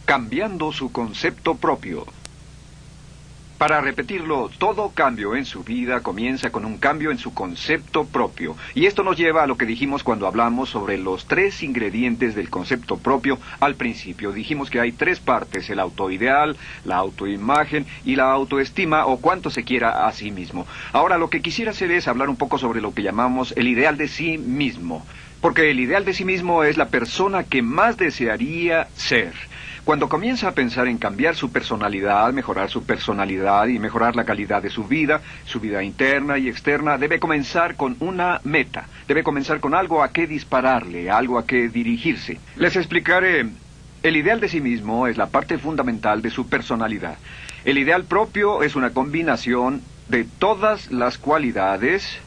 Cambiando su concepto propio. Para repetirlo, todo cambio en su vida comienza con un cambio en su concepto propio. Y esto nos lleva a lo que dijimos cuando hablamos sobre los 3 ingredientes del concepto propio al principio. Dijimos que hay 3 partes: el autoideal, la autoimagen y la autoestima, o cuánto se quiera a sí mismo. Ahora, lo que quisiera hacer es hablar un poco sobre lo que llamamos el ideal de sí mismo. Porque el ideal de sí mismo es la persona que más desearía ser. Cuando comienza a pensar en cambiar su personalidad, mejorar su personalidad y mejorar la calidad de su vida interna y externa, debe comenzar con una meta. Debe comenzar con algo a qué dispararle, algo a qué dirigirse. Les explicaré. El ideal de sí mismo es la parte fundamental de su personalidad. El ideal propio es una combinación de todas las cualidades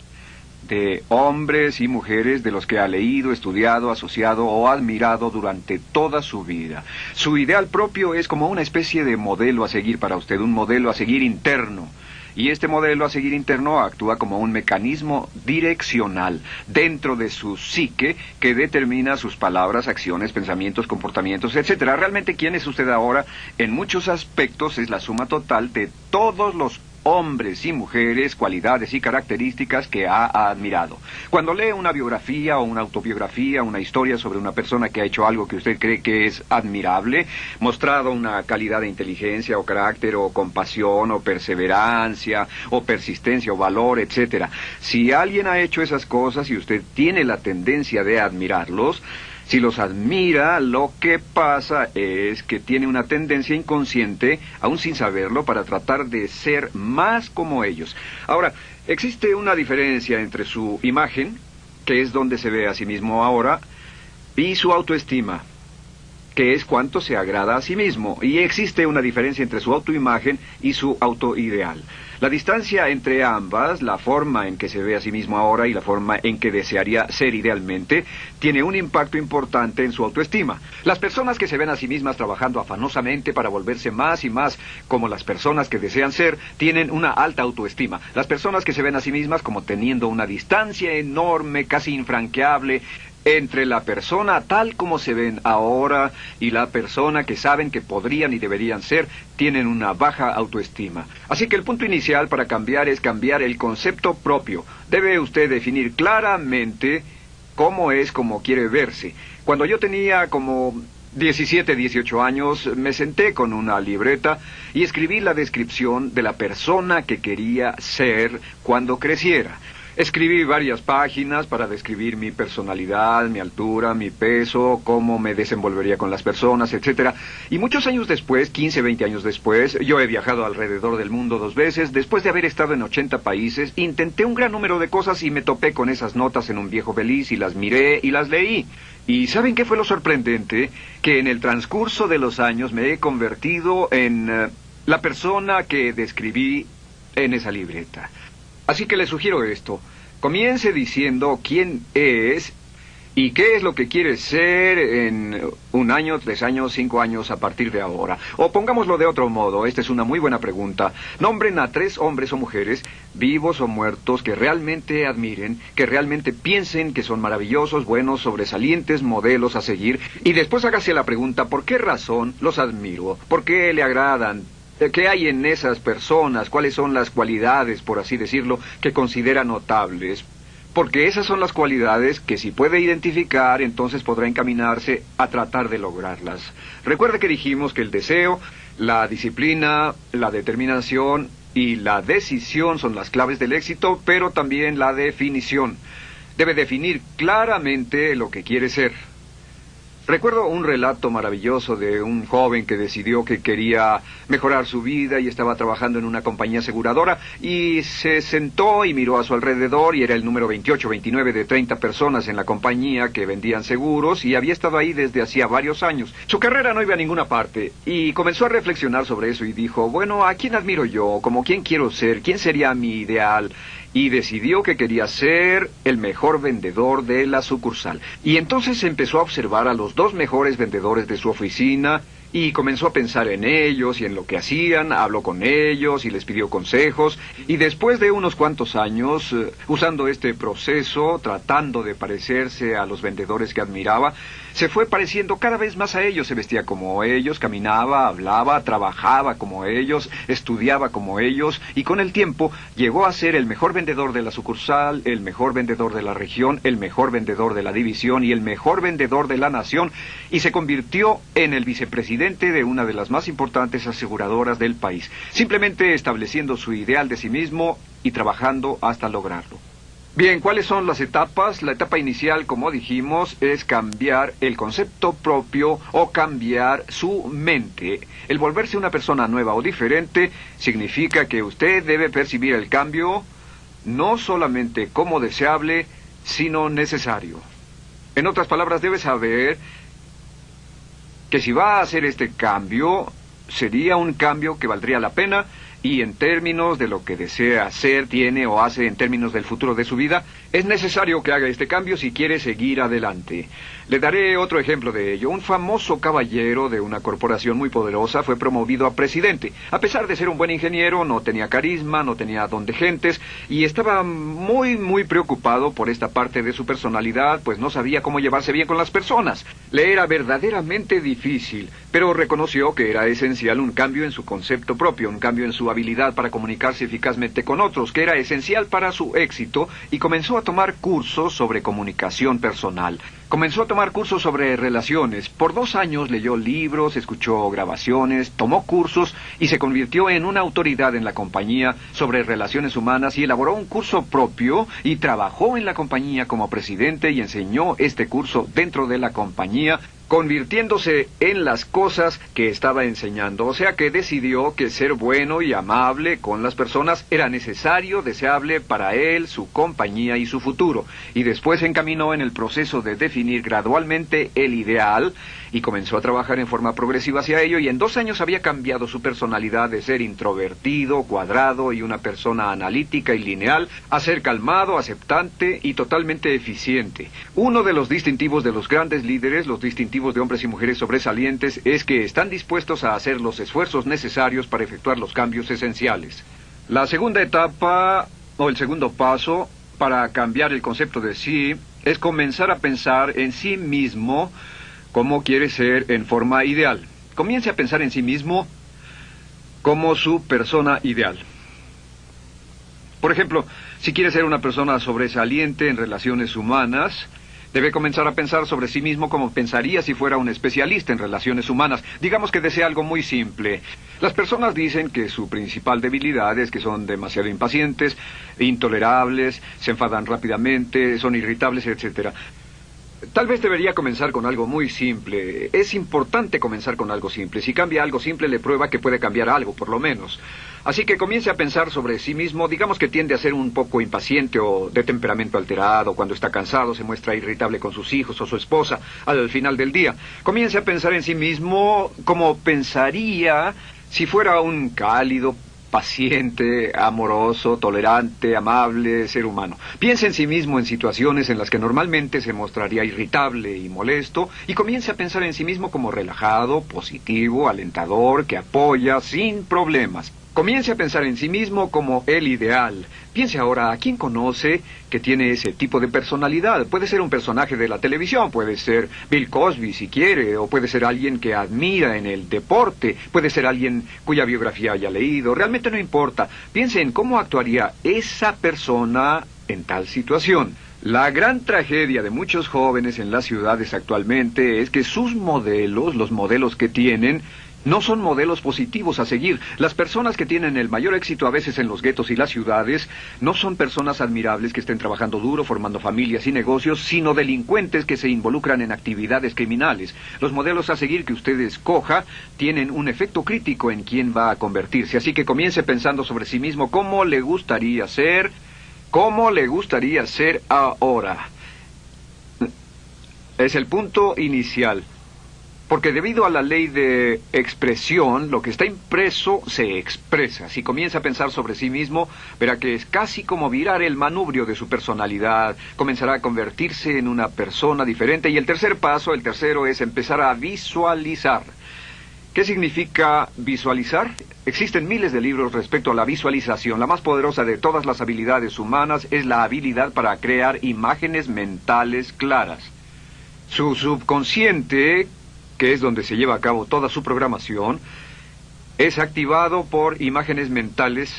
de hombres y mujeres de los que ha leído, estudiado, asociado o admirado durante toda su vida. Su ideal propio es como una especie de modelo a seguir para usted, un modelo a seguir interno. Y este modelo a seguir interno actúa como un mecanismo direccional dentro de su psique que determina sus palabras, acciones, pensamientos, comportamientos, etc. Realmente, ¿quién es usted ahora? En muchos aspectos es la suma total de todos los hombres y mujeres, cualidades y características que ha admirado. Cuando lee una biografía o una autobiografía, una historia sobre una persona que ha hecho algo que usted cree que es admirable, mostrado una calidad de inteligencia o carácter o compasión o perseverancia o persistencia o valor, etc. Si alguien ha hecho esas cosas y usted tiene la tendencia de admirarlos, si los admira, lo que pasa es que tiene una tendencia inconsciente, aún sin saberlo, para tratar de ser más como ellos. Ahora, existe una diferencia entre su imagen, que es donde se ve a sí mismo ahora, y su autoestima, que es cuánto se agrada a sí mismo. Y existe una diferencia entre su autoimagen y su autoideal. La distancia entre ambas, la forma en que se ve a sí mismo ahora y la forma en que desearía ser idealmente, tiene un impacto importante en su autoestima. Las personas que se ven a sí mismas trabajando afanosamente para volverse más y más como las personas que desean ser, tienen una alta autoestima. Las personas que se ven a sí mismas como teniendo una distancia enorme, casi infranqueable, entre la persona tal como se ven ahora y la persona que saben que podrían y deberían ser, tienen una baja autoestima. Así que el punto inicial para cambiar es cambiar el concepto propio. Debe usted definir claramente cómo es como quiere verse. Cuando yo tenía como 17, 18 años, me senté con una libreta y escribí la descripción de la persona que quería ser cuando creciera. Escribí varias páginas para describir mi personalidad, mi altura, mi peso, cómo me desenvolvería con las personas, etc. Y muchos años después, 15, 20 años después, yo he viajado alrededor del mundo 2 veces. Después de haber estado en 80 países, intenté un gran número de cosas y me topé con esas notas en un viejo beliz y las miré y las leí. ¿Y saben qué fue lo sorprendente? Que en el transcurso de los años me he convertido en la persona que describí en esa libreta. Así que le sugiero esto. Comience diciendo quién es y qué es lo que quiere ser en 1 año, 3 años, 5 años a partir de ahora. O pongámoslo de otro modo, esta es una muy buena pregunta. Nombren a 3 hombres o mujeres, vivos o muertos, que realmente admiren, que realmente piensen que son maravillosos, buenos, sobresalientes, modelos a seguir. Y después hágase la pregunta, ¿por qué razón los admiro? ¿Por qué le agradan? ¿Qué hay en esas personas? ¿Cuáles son las cualidades, por así decirlo, que considera notables? Porque esas son las cualidades que si puede identificar, entonces podrá encaminarse a tratar de lograrlas. Recuerde que dijimos que el deseo, la disciplina, la determinación y la decisión son las claves del éxito, pero también la definición. Debe definir claramente lo que quiere ser. Recuerdo un relato maravilloso de un joven que decidió que quería mejorar su vida y estaba trabajando en una compañía aseguradora y se sentó y miró a su alrededor y era el número 28, 29 de 30 personas en la compañía que vendían seguros y había estado ahí desde hacía varios años. Su carrera no iba a ninguna parte y comenzó a reflexionar sobre eso y dijo, bueno, ¿a quién admiro yo? ¿Cómo quién quiero ser? ¿Quién sería mi ideal? Y decidió que quería ser el mejor vendedor de la sucursal. Y entonces empezó a observar a los 2 mejores vendedores de su oficina y comenzó a pensar en ellos y en lo que hacían, habló con ellos y les pidió consejos, y después de unos cuantos años, usando este proceso, tratando de parecerse a los vendedores que admiraba, se fue pareciendo cada vez más a ellos, se vestía como ellos, caminaba, hablaba, trabajaba como ellos, estudiaba como ellos, y con el tiempo llegó a ser el mejor vendedor de la sucursal, el mejor vendedor de la región, el mejor vendedor de la división y el mejor vendedor de la nación, y se convirtió en el vicepresidente de una de las más importantes aseguradoras del país, simplemente estableciendo su ideal de sí mismo y trabajando hasta lograrlo. Bien, ¿cuáles son las etapas? La etapa inicial, como dijimos, es cambiar el concepto propio o cambiar su mente. El volverse una persona nueva o diferente significa que usted debe percibir el cambio no solamente como deseable, sino necesario. En otras palabras, debe saber que si va a hacer este cambio, sería un cambio que valdría la pena, y en términos de lo que desea hacer, tiene o hace en términos del futuro de su vida, es necesario que haga este cambio si quiere seguir adelante. Le daré otro ejemplo de ello. Un famoso caballero de una corporación muy poderosa fue promovido a presidente. A pesar de ser un buen ingeniero, no tenía carisma, no tenía don de gentes, y estaba muy preocupado por esta parte de su personalidad, pues no sabía cómo llevarse bien con las personas. Le era verdaderamente difícil, pero reconoció que era esencial un cambio en su concepto propio, un cambio en su habilidad para comunicarse eficazmente con otros, que era esencial para su éxito, y comenzó a tomar cursos sobre comunicación personal. Comenzó a tomar cursos sobre relaciones. Por 2 años leyó libros, escuchó grabaciones, tomó cursos y se convirtió en una autoridad en la compañía sobre relaciones humanas, y elaboró un curso propio y trabajó en la compañía como presidente y enseñó este curso dentro de la compañía, convirtiéndose en las cosas que estaba enseñando. O sea que decidió que ser bueno y amable con las personas era necesario, deseable para él, su compañía y su futuro. Y después se encaminó en el proceso de definir gradualmente el ideal y comenzó a trabajar en forma progresiva hacia ello, y en 2 años había cambiado su personalidad de ser introvertido, cuadrado y una persona analítica y lineal a ser calmado, aceptante y totalmente eficiente. Uno de los distintivos de los grandes líderes, los distintivos de hombres y mujeres sobresalientes, es que están dispuestos a hacer los esfuerzos necesarios para efectuar los cambios esenciales. La segunda etapa, o el segundo paso, para cambiar el concepto de sí, es comenzar a pensar en sí mismo como quiere ser en forma ideal. Comience a pensar en sí mismo como su persona ideal. Por ejemplo, si quiere ser una persona sobresaliente en relaciones humanas, debe comenzar a pensar sobre sí mismo como pensaría si fuera un especialista en relaciones humanas. Digamos que desea algo muy simple. Las personas dicen que su principal debilidad es que son demasiado impacientes, intolerables, se enfadan rápidamente, son irritables, etc. Tal vez debería comenzar con algo muy simple. Es importante comenzar con algo simple. Si cambia algo simple, le prueba que puede cambiar algo, por lo menos. Así que comience a pensar sobre sí mismo. Digamos que tiende a ser un poco impaciente o de temperamento alterado. Cuando está cansado, se muestra irritable con sus hijos o su esposa al final del día. Comience a pensar en sí mismo como pensaría si fuera un cálido, paciente, amoroso, tolerante, amable ser humano. Piense en sí mismo en situaciones en las que normalmente se mostraría irritable y molesto, y comience a pensar en sí mismo como relajado, positivo, alentador, que apoya sin problemas. Comience a pensar en sí mismo como el ideal. Piense ahora a quién conoce que tiene ese tipo de personalidad. Puede ser un personaje de la televisión, puede ser Bill Cosby si quiere, o puede ser alguien que admira en el deporte, puede ser alguien cuya biografía haya leído. Realmente no importa. Piense en cómo actuaría esa persona en tal situación. La gran tragedia de muchos jóvenes en las ciudades actualmente es que sus modelos, los modelos que tienen, no son modelos positivos a seguir. Las personas que tienen el mayor éxito a veces en los guetos y las ciudades no son personas admirables que estén trabajando duro, formando familias y negocios, sino delincuentes que se involucran en actividades criminales. Los modelos a seguir que usted escoja tienen un efecto crítico en quién va a convertirse. Así que comience pensando sobre sí mismo cómo le gustaría ser ahora. Es el punto inicial. Porque debido a la ley de expresión, lo que está impreso se expresa. Si comienza a pensar sobre sí mismo, verá que es casi como virar el manubrio de su personalidad. Comenzará a convertirse en una persona diferente. Y el tercer paso, el tercero, es empezar a visualizar. ¿Qué significa visualizar? Existen miles de libros respecto a la visualización. La más poderosa de todas las habilidades humanas es la habilidad para crear imágenes mentales claras. Su subconsciente, que es donde se lleva a cabo toda su programación, es activado por imágenes mentales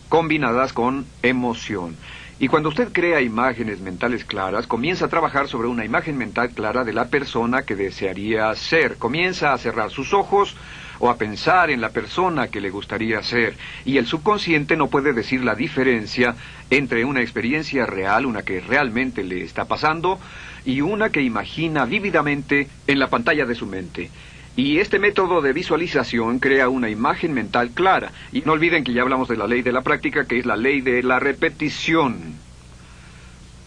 combinadas con emoción. Y cuando usted crea imágenes mentales claras, comienza a trabajar sobre una imagen mental clara de la persona que desearía ser. Comienza a cerrar sus ojos o a pensar en la persona que le gustaría ser. Y el subconsciente no puede decir la diferencia entre una experiencia real, una que realmente le está pasando, y una que imagina vívidamente en la pantalla de su mente. Y este método de visualización crea una imagen mental clara. Y no olviden que ya hablamos de la ley de la práctica, que es la ley de la repetición.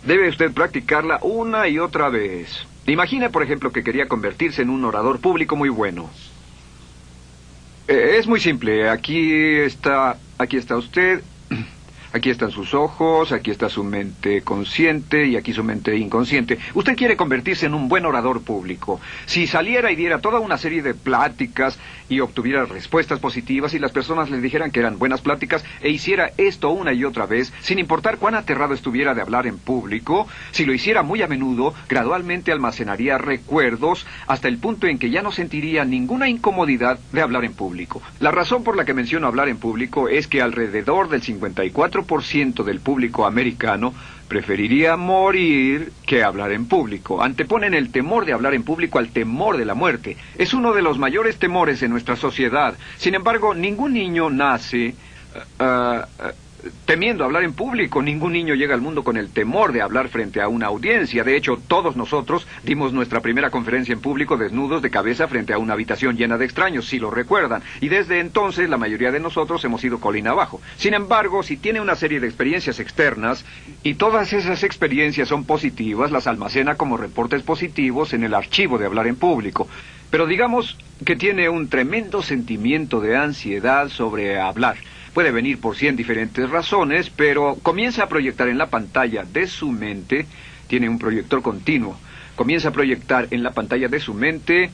Debe usted practicarla una y otra vez. Imagine, por ejemplo, que quería convertirse en un orador público muy bueno. Es muy simple. Aquí está usted. Aquí están sus ojos, aquí está su mente consciente y aquí su mente inconsciente. Usted quiere convertirse en un buen orador público. Si saliera y diera toda una serie de pláticas y obtuviera respuestas positivas y las personas le dijeran que eran buenas pláticas e hiciera esto una y otra vez, sin importar cuán aterrado estuviera de hablar en público, si lo hiciera muy a menudo, gradualmente almacenaría recuerdos hasta el punto en que ya no sentiría ninguna incomodidad de hablar en público. La razón por la que menciono hablar en público es que alrededor del 54% del público americano preferiría morir que hablar en público. Anteponen el temor de hablar en público al temor de la muerte. Es uno de los mayores temores en nuestra sociedad. Sin embargo, ningún niño nace temiendo hablar en público. Ningún niño llega al mundo con el temor de hablar frente a una audiencia. De hecho, todos nosotros dimos nuestra primera conferencia en público desnudos de cabeza frente a una habitación llena de extraños, si lo recuerdan. Y desde entonces la mayoría de nosotros hemos ido colina abajo. Sin embargo, si tiene una serie de experiencias externas y todas esas experiencias son positivas, las almacena como reportes positivos en el archivo de hablar en público. Pero digamos que tiene un tremendo sentimiento de ansiedad sobre hablar. Puede venir por 100 diferentes razones, pero comienza a proyectar en la pantalla de su mente, tiene un proyector continuo, comienza a proyectar en la pantalla de su mente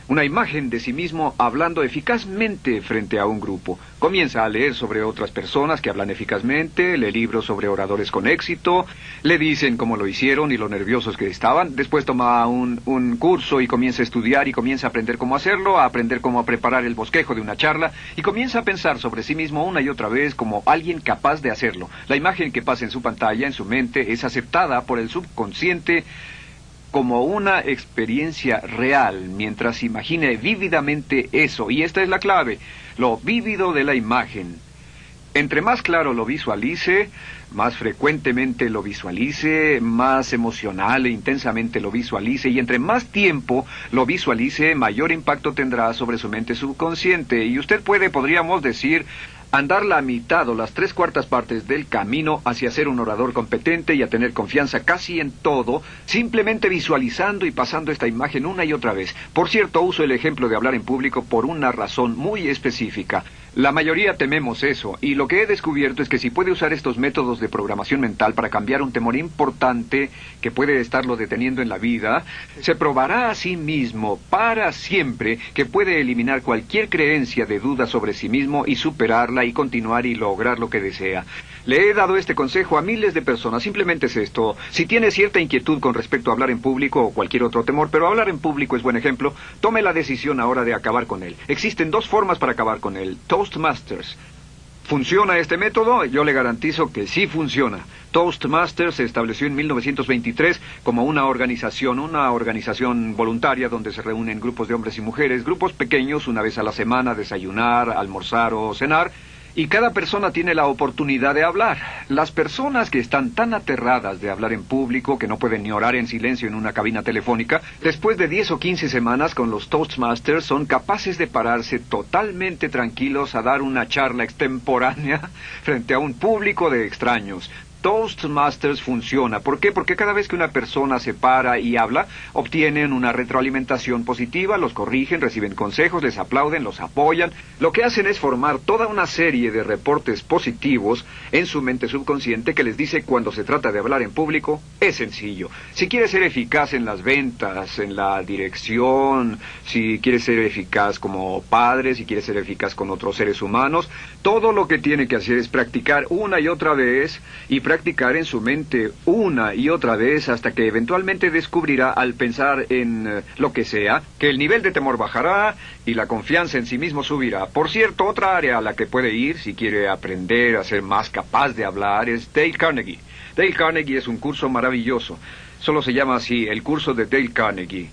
una imagen de sí mismo hablando eficazmente frente a un grupo. Comienza a leer sobre otras personas que hablan eficazmente, lee libros sobre oradores con éxito, le dicen cómo lo hicieron y lo nerviosos que estaban. Después toma un curso y comienza a estudiar y comienza a aprender cómo hacerlo, a aprender cómo preparar el bosquejo de una charla y comienza a pensar sobre sí mismo una y otra vez como alguien capaz de hacerlo. La imagen que pasa en su pantalla, en su mente, es aceptada por el subconsciente como una experiencia real, mientras imagine vívidamente eso. Y esta es la clave, lo vívido de la imagen. Entre más claro lo visualice, más frecuentemente lo visualice, más emocional e intensamente lo visualice, y entre más tiempo lo visualice, mayor impacto tendrá sobre su mente subconsciente. Y usted podríamos decir, andar la mitad o las 3/4 partes del camino hacia ser un orador competente y a tener confianza casi en todo, simplemente visualizando y pasando esta imagen una y otra vez. Por cierto, uso el ejemplo de hablar en público por una razón muy específica. La mayoría tememos eso, y lo que he descubierto es que si puede usar estos métodos de programación mental para cambiar un temor importante que puede estarlo deteniendo en la vida, se probará a sí mismo para siempre que puede eliminar cualquier creencia de duda sobre sí mismo y superarla y continuar y lograr lo que desea. Le he dado este consejo a miles de personas. Simplemente es esto: si tiene cierta inquietud con respecto a hablar en público o cualquier otro temor, pero hablar en público es buen ejemplo, tome la decisión ahora de acabar con él. Existen 2 formas para acabar con él. Toastmasters. ¿Funciona este método? Yo le garantizo que sí funciona. Toastmasters se estableció en 1923 como una organización voluntaria donde se reúnen grupos de hombres y mujeres, grupos pequeños, una vez a la semana, desayunar, almorzar o cenar. Y cada persona tiene la oportunidad de hablar. Las personas que están tan aterradas de hablar en público que no pueden ni orar en silencio en una cabina telefónica, después de 10 o 15 semanas con los Toastmasters son capaces de pararse totalmente tranquilos a dar una charla extemporánea frente a un público de extraños. Toastmasters funciona. ¿Por qué? Porque cada vez que una persona se para y habla, obtienen una retroalimentación positiva, los corrigen, reciben consejos, les aplauden, los apoyan. Lo que hacen es formar toda una serie de reportes positivos en su mente subconsciente que les dice cuando se trata de hablar en público, es sencillo. Si quieres ser eficaz en las ventas, en la dirección, si quieres ser eficaz como padre, si quieres ser eficaz con otros seres humanos, todo lo que tiene que hacer es practicar una y otra vez y practicar en su mente una y otra vez hasta que eventualmente descubrirá al pensar en lo que sea, que el nivel de temor bajará y la confianza en sí mismo subirá. Por cierto, otra área a la que puede ir si quiere aprender a ser más capaz de hablar es Dale Carnegie. Dale Carnegie es un curso maravilloso. Solo se llama así, el curso de Dale Carnegie.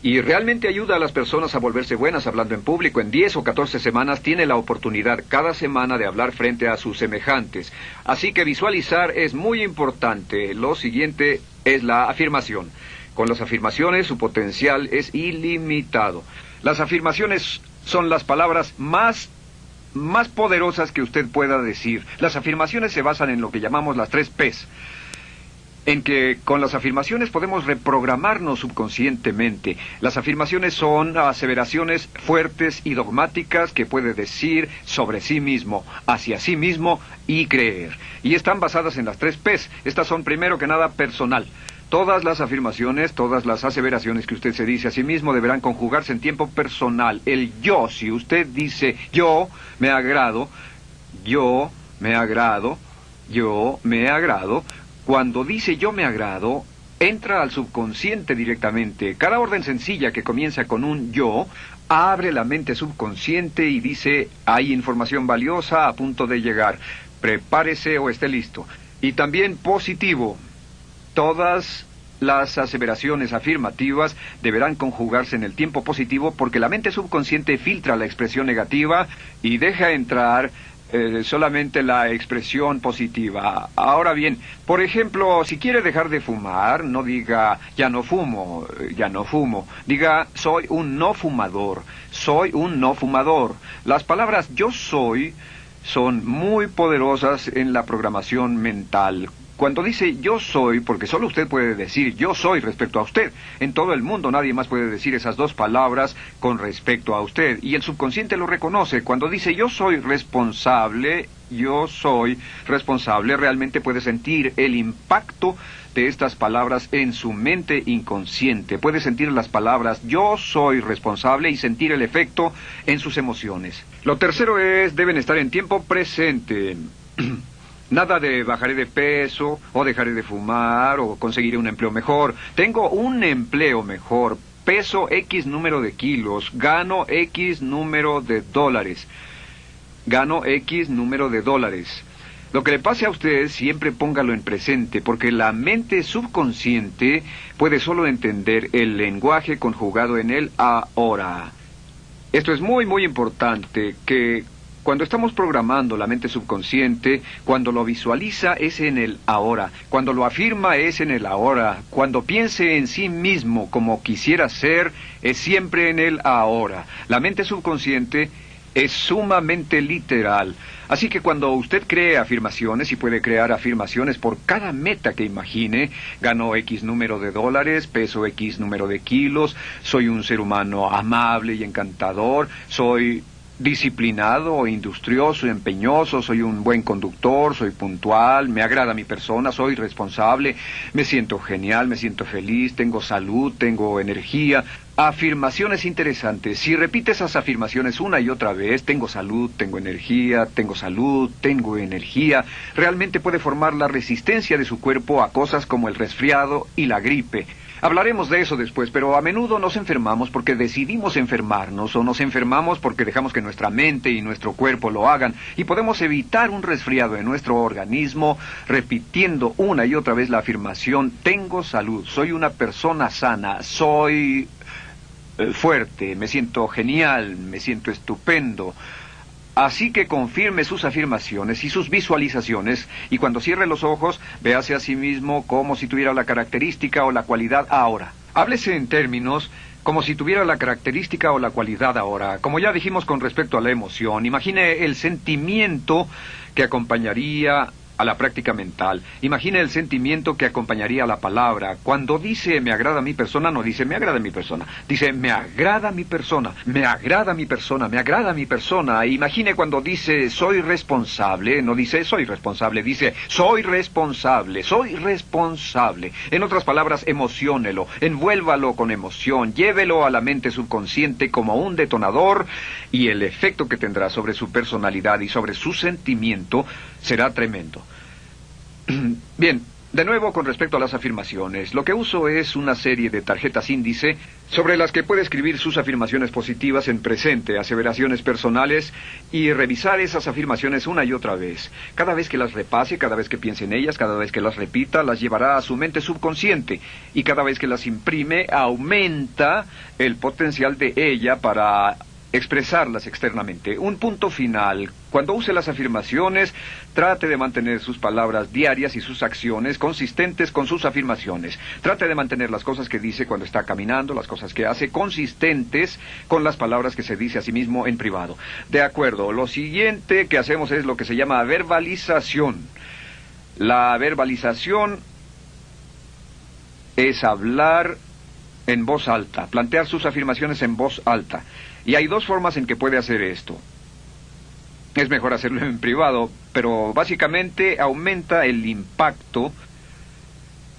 Y realmente ayuda a las personas a volverse buenas hablando en público. En 10 o 14 semanas tiene la oportunidad cada semana de hablar frente a sus semejantes. Así que visualizar es muy importante. Lo siguiente es la afirmación. Con las afirmaciones su potencial es ilimitado. Las afirmaciones son las palabras más poderosas que usted pueda decir. Las afirmaciones se basan en lo que llamamos las 3 Ps. En que con las afirmaciones podemos reprogramarnos subconscientemente. Las afirmaciones son aseveraciones fuertes y dogmáticas que puede decir sobre sí mismo, hacia sí mismo y creer. Y están basadas en las 3 Ps. Estas son primero que nada personal. Todas las afirmaciones, todas las aseveraciones que usted se dice a sí mismo deberán conjugarse en tiempo personal. El yo, si usted dice yo me agrado, yo me agrado, yo me agrado. Cuando dice yo me agrado, entra al subconsciente directamente. Cada orden sencilla que comienza con un yo, abre la mente subconsciente y dice, hay información valiosa a punto de llegar. Prepárese o esté listo. Y también positivo. Todas las aseveraciones afirmativas deberán conjugarse en el tiempo positivo porque la mente subconsciente filtra la expresión negativa y deja entrar solamente la expresión positiva. Ahora bien, por ejemplo, si quiere dejar de fumar, no diga ya no fumo, ya no fumo. Diga soy un no fumador, soy un no fumador. Las palabras yo soy son muy poderosas en la programación mental. Cuando dice yo soy, porque solo usted puede decir yo soy respecto a usted. En todo el mundo nadie más puede decir esas 2 palabras con respecto a usted. Y el subconsciente lo reconoce. Cuando dice yo soy responsable, realmente puede sentir el impacto de estas palabras en su mente inconsciente. Puede sentir las palabras yo soy responsable y sentir el efecto en sus emociones. Lo tercero es, deben estar en tiempo presente. Nada de bajaré de peso, o dejaré de fumar, o conseguiré un empleo mejor. Tengo un empleo mejor, peso X número de kilos, gano X número de dólares. Gano X número de dólares. Lo que le pase a usted, siempre póngalo en presente, porque la mente subconsciente puede solo entender el lenguaje conjugado en el ahora. Esto es muy, muy importante, que cuando estamos programando la mente subconsciente, cuando lo visualiza es en el ahora, cuando lo afirma es en el ahora, cuando piense en sí mismo como quisiera ser, es siempre en el ahora. La mente subconsciente es sumamente literal. Así que cuando usted cree afirmaciones, y puede crear afirmaciones por cada meta que imagine, gano X número de dólares, peso X número de kilos, soy un ser humano amable y encantador, soy disciplinado, industrioso, empeñoso, soy un buen conductor, soy puntual, me agrada mi persona, soy responsable, me siento genial, me siento feliz, tengo salud, tengo energía. Afirmaciones interesantes. Si repite esas afirmaciones una y otra vez, tengo salud, tengo energía, tengo salud, tengo energía, realmente puede formar la resistencia de su cuerpo a cosas como el resfriado y la gripe. Hablaremos de eso después, pero a menudo nos enfermamos porque decidimos enfermarnos o nos enfermamos porque dejamos que nuestra mente y nuestro cuerpo lo hagan y podemos evitar un resfriado en nuestro organismo repitiendo una y otra vez la afirmación tengo salud, soy una persona sana, soy fuerte, me siento genial, me siento estupendo. Así que confirme sus afirmaciones y sus visualizaciones, y cuando cierre los ojos, véase a sí mismo como si tuviera la característica o la cualidad ahora. Háblese en términos como si tuviera la característica o la cualidad ahora. Como ya dijimos con respecto a la emoción, imagine el sentimiento que acompañaría a la práctica mental. Imagine el sentimiento que acompañaría a la palabra. Cuando dice me agrada mi persona, no dice me agrada mi persona. Dice me agrada mi persona, me agrada mi persona, me agrada mi persona. Imagine cuando dice soy responsable, no dice soy responsable, dice soy responsable, soy responsable. En otras palabras, emociónelo, envuélvalo con emoción, llévelo a la mente subconsciente como un detonador y el efecto que tendrá sobre su personalidad y sobre su sentimiento será tremendo. Bien, de nuevo con respecto a las afirmaciones, lo que uso es una serie de tarjetas índice sobre las que puede escribir sus afirmaciones positivas en presente, aseveraciones personales y revisar esas afirmaciones una y otra vez. Cada vez que las repase, cada vez que piense en ellas, cada vez que las repita, las llevará a su mente subconsciente y cada vez que las imprime aumenta el potencial de ella para expresarlas externamente. Un punto final. Cuando use las afirmaciones, trate de mantener sus palabras diarias y sus acciones consistentes con sus afirmaciones. Trate de mantener las cosas que dice cuando está caminando, las cosas que hace, consistentes con las palabras que se dice a sí mismo en privado. De acuerdo, lo siguiente que hacemos es lo que se llama verbalización. La verbalización es hablar en voz alta, plantear sus afirmaciones en voz alta. Y hay dos formas en que puede hacer esto. Es mejor hacerlo en privado, pero básicamente aumenta el impacto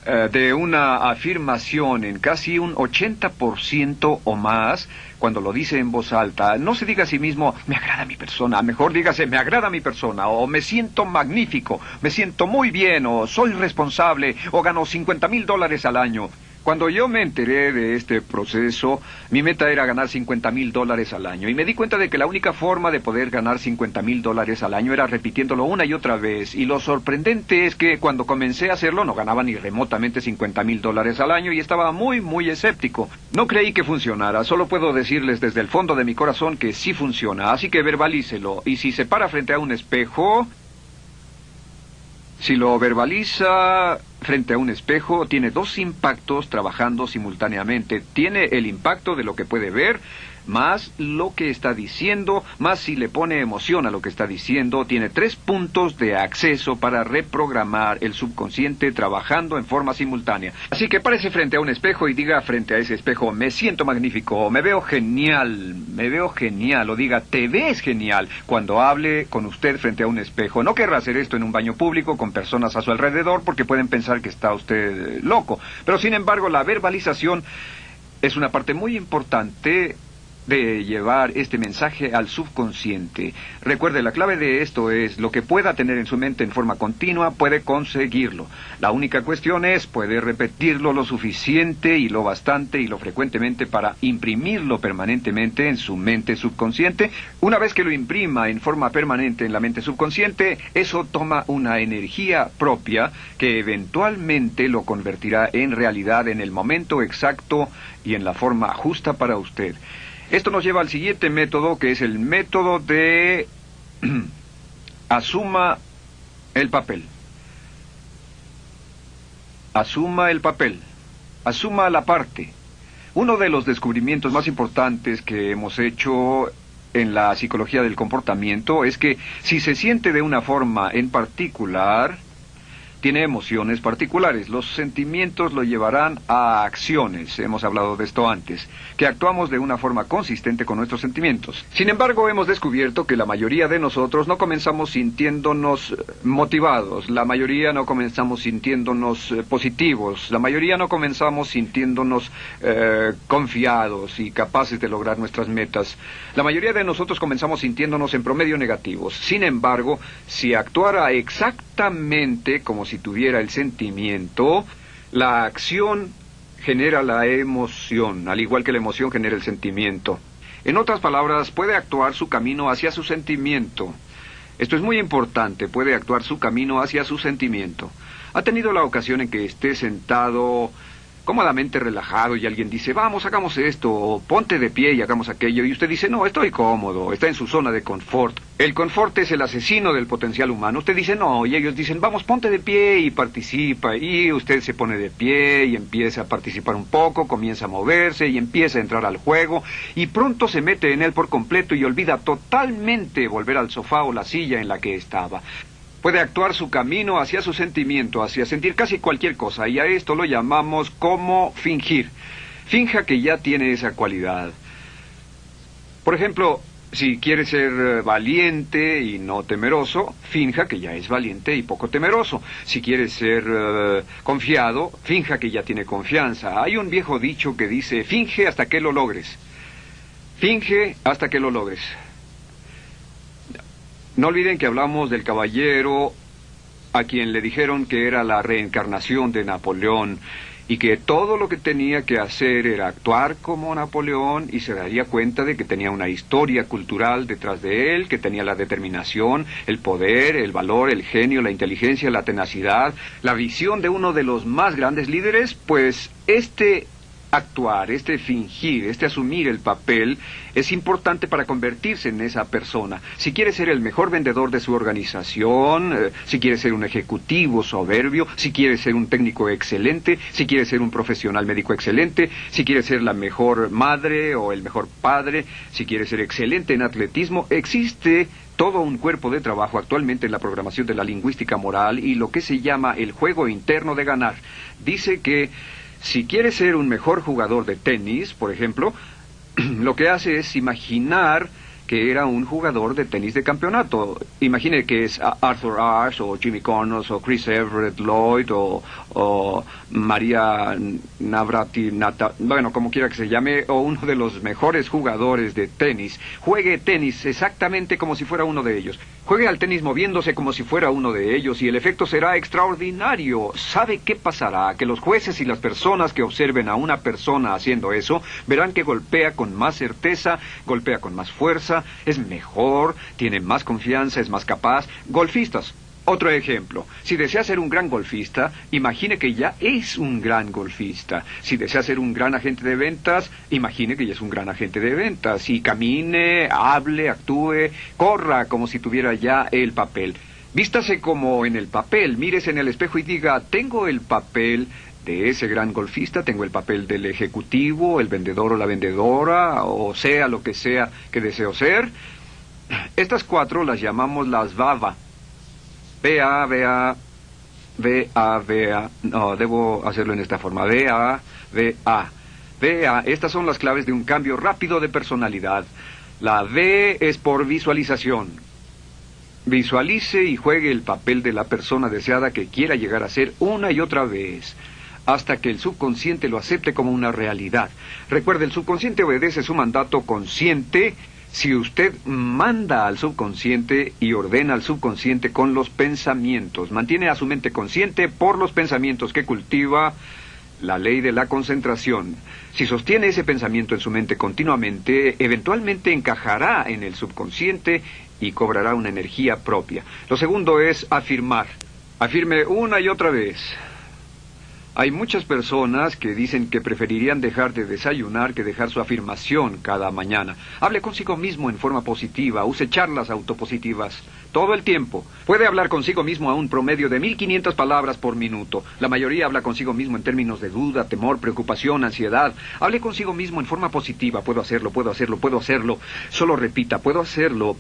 de una afirmación en casi un 80% o más cuando lo dice en voz alta. No se diga a sí mismo, me agrada mi persona, mejor dígase, me agrada mi persona, o me siento magnífico, me siento muy bien, o soy responsable, o gano $50,000 al año. Cuando yo me enteré de este proceso, mi meta era ganar $50,000 al año. Y me di cuenta de que la única forma de poder ganar $50,000 al año era repitiéndolo una y otra vez. Y lo sorprendente es que cuando comencé a hacerlo no ganaba ni remotamente $50,000 al año y estaba muy, muy escéptico. No creí que funcionara. Solo puedo decirles desde el fondo de mi corazón que sí funciona. Así que verbalícelo. Y si se para frente a un espejo, si lo verbaliza frente a un espejo, tiene dos impactos trabajando simultáneamente. Tiene el impacto de lo que puede ver, más lo que está diciendo, más si le pone emoción a lo que está diciendo. Tiene 3 puntos de acceso para reprogramar el subconsciente trabajando en forma simultánea. Así que párese frente a un espejo y diga frente a ese espejo, me siento magnífico, me veo genial, o diga, te ves genial, cuando hable con usted frente a un espejo. No querrá hacer esto en un baño público con personas a su alrededor porque pueden pensar que está usted loco. Pero sin embargo, la verbalización es una parte muy importante de llevar este mensaje al subconsciente. Recuerde, la clave de esto es lo que pueda tener en su mente en forma continua, puede conseguirlo. La única cuestión es, puede repetirlo lo suficiente y lo bastante y lo frecuentemente para imprimirlo permanentemente en su mente subconsciente. Una vez que lo imprima en forma permanente en la mente subconsciente, eso toma una energía propia que eventualmente lo convertirá en realidad en el momento exacto y en la forma justa para usted. Esto nos lleva al siguiente método, que es el método de asuma el papel. Asuma el papel. Asuma la parte. Uno de los descubrimientos más importantes que hemos hecho en la psicología del comportamiento es que si se siente de una forma en particular, tiene emociones particulares. Los sentimientos lo llevarán a acciones, hemos hablado de esto antes, que actuamos de una forma consistente con nuestros sentimientos. Sin embargo, hemos descubierto que la mayoría de nosotros no comenzamos sintiéndonos motivados, la mayoría no comenzamos sintiéndonos positivos, la mayoría no comenzamos sintiéndonos confiados y capaces de lograr nuestras metas. La mayoría de nosotros comenzamos sintiéndonos en promedio negativos. Sin embargo, si actuara exactamente como si tuviera el sentimiento, la acción genera la emoción, al igual que la emoción genera el sentimiento. En otras palabras, puede actuar su camino hacia su sentimiento. Esto es muy importante, puede actuar su camino hacia su sentimiento. ¿Ha tenido la ocasión en que esté sentado cómodamente relajado y alguien dice, vamos, hagamos esto, o ponte de pie y hagamos aquello, y usted dice, no, estoy cómodo, está en su zona de confort? El confort es el asesino del potencial humano. Usted dice, no, y ellos dicen, vamos, ponte de pie y participa, y usted se pone de pie y empieza a participar un poco, comienza a moverse y empieza a entrar al juego, y pronto se mete en él por completo y olvida totalmente volver al sofá o la silla en la que estaba. Puede actuar su camino hacia su sentimiento, hacia sentir casi cualquier cosa, y a esto lo llamamos como fingir. Finja que ya tiene esa cualidad. Por ejemplo, si quiere ser valiente y no temeroso, finja que ya es valiente y poco temeroso. Si quiere ser confiado, finja que ya tiene confianza. Hay un viejo dicho que dice, finge hasta que lo logres. Finge hasta que lo logres. No olviden que hablamos del caballero a quien le dijeron que era la reencarnación de Napoleón y que todo lo que tenía que hacer era actuar como Napoleón y se daría cuenta de que tenía una historia cultural detrás de él, que tenía la determinación, el poder, el valor, el genio, la inteligencia, la tenacidad, la visión de uno de los más grandes líderes. Pues actuar, fingir, asumir el papel es importante para convertirse en esa persona. Si quiere ser el mejor vendedor de su organización, si quiere ser un ejecutivo soberbio, si quiere ser un técnico excelente, si quiere ser un profesional médico excelente, si quiere ser la mejor madre o el mejor padre, si quiere ser excelente en atletismo, existe todo un cuerpo de trabajo actualmente en la programación de la lingüística moral y lo que se llama el juego interno de ganar. Dice que si quiere ser un mejor jugador de tenis, por ejemplo, lo que hace es imaginar que era un jugador de tenis de campeonato. Imagine que es Arthur Ashe, o Jimmy Connors, o Chris Everett Lloyd, o María Navratilova, bueno, como quiera que se llame, o uno de los mejores jugadores de tenis. Juegue tenis exactamente como si fuera uno de ellos. Juegue al tenis moviéndose como si fuera uno de ellos y el efecto será extraordinario. ¿Sabe qué pasará? Que los jueces y las personas que observen a una persona haciendo eso verán que golpea con más certeza, golpea con más fuerza, es mejor, tiene más confianza, es más capaz. Golfistas. Otro ejemplo, si desea ser un gran golfista, imagine que ya es un gran golfista. Si desea ser un gran agente de ventas, imagine que ya es un gran agente de ventas. Y camine, hable, actúe, corra como si tuviera ya el papel. Vístase como en el papel, mírese en el espejo y diga, tengo el papel de ese gran golfista, tengo el papel del ejecutivo, el vendedor o la vendedora, o sea lo que sea que deseo ser. Estas 4 las llamamos las VAVA. No, debo hacerlo en esta forma. Estas son las claves de un cambio rápido de personalidad. La V es por visualización. Visualice y juegue el papel de la persona deseada que quiera llegar a ser una y otra vez, hasta que el subconsciente lo acepte como una realidad. Recuerde, el subconsciente obedece su mandato consciente. Si usted manda al subconsciente y ordena al subconsciente con los pensamientos, mantiene a su mente consciente por los pensamientos que cultiva, la ley de la concentración. Si sostiene ese pensamiento en su mente continuamente, eventualmente encajará en el subconsciente y cobrará una energía propia. Lo segundo es afirmar. Afirme una y otra vez. Hay muchas personas que dicen que preferirían dejar de desayunar que dejar su afirmación cada mañana. Hable consigo mismo en forma positiva, use charlas autopositivas todo el tiempo. Puede hablar consigo mismo a un promedio de 1500 palabras por minuto. La mayoría habla consigo mismo en términos de duda, temor, preocupación, ansiedad. Hable consigo mismo en forma positiva. Puedo hacerlo, puedo hacerlo, puedo hacerlo. Solo repita, puedo hacerlo,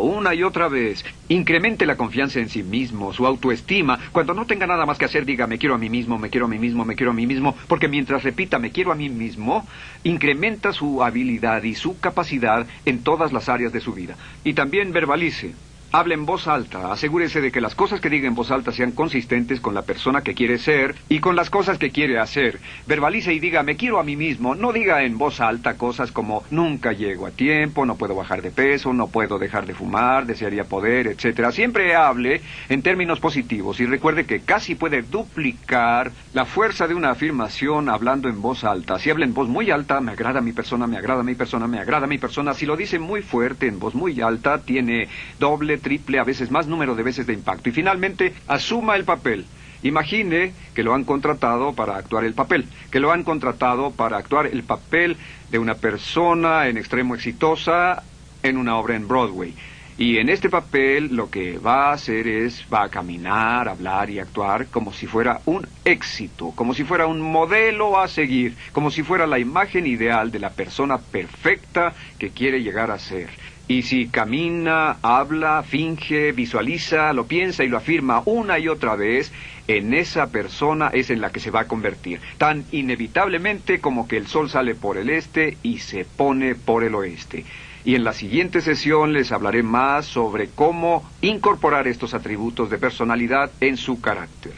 una y otra vez. Incremente la confianza en sí mismo, su autoestima. Cuando no tenga nada más que hacer, diga, me quiero a mí mismo, me quiero a mí mismo, me quiero a mí mismo. Porque mientras repita, me quiero a mí mismo, incrementa su habilidad y su capacidad en todas las áreas de su vida. Y también verbalice. Hable en voz alta, asegúrese de que las cosas que diga en voz alta sean consistentes con la persona que quiere ser y con las cosas que quiere hacer. Verbalice y diga, me quiero a mí mismo. No diga en voz alta cosas como, nunca llego a tiempo, no puedo bajar de peso, no puedo dejar de fumar, desearía poder, etc. Siempre hable en términos positivos y recuerde que casi puede duplicar la fuerza de una afirmación hablando en voz alta. Si habla en voz muy alta, me agrada mi persona, me agrada mi persona, me agrada mi persona. Si lo dice muy fuerte, en voz muy alta, tiene doble, triple, a veces más número de veces de impacto. Y finalmente, asuma el papel. Imagine que lo han contratado para actuar el papel, que lo han contratado para actuar el papel de una persona en extremo exitosa en una obra en Broadway. Y en este papel lo que va a hacer va a caminar, hablar y actuar como si fuera un éxito, como si fuera un modelo a seguir, como si fuera la imagen ideal de la persona perfecta que quiere llegar a ser. Y si camina, habla, finge, visualiza, lo piensa y lo afirma una y otra vez, en esa persona es en la que se va a convertir, tan inevitablemente como que el sol sale por el este y se pone por el oeste. Y en la siguiente sesión les hablaré más sobre cómo incorporar estos atributos de personalidad en su carácter.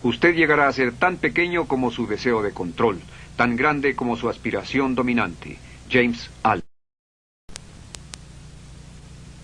Usted llegará a ser tan pequeño como su deseo de control, tan grande como su aspiración dominante. James Allen.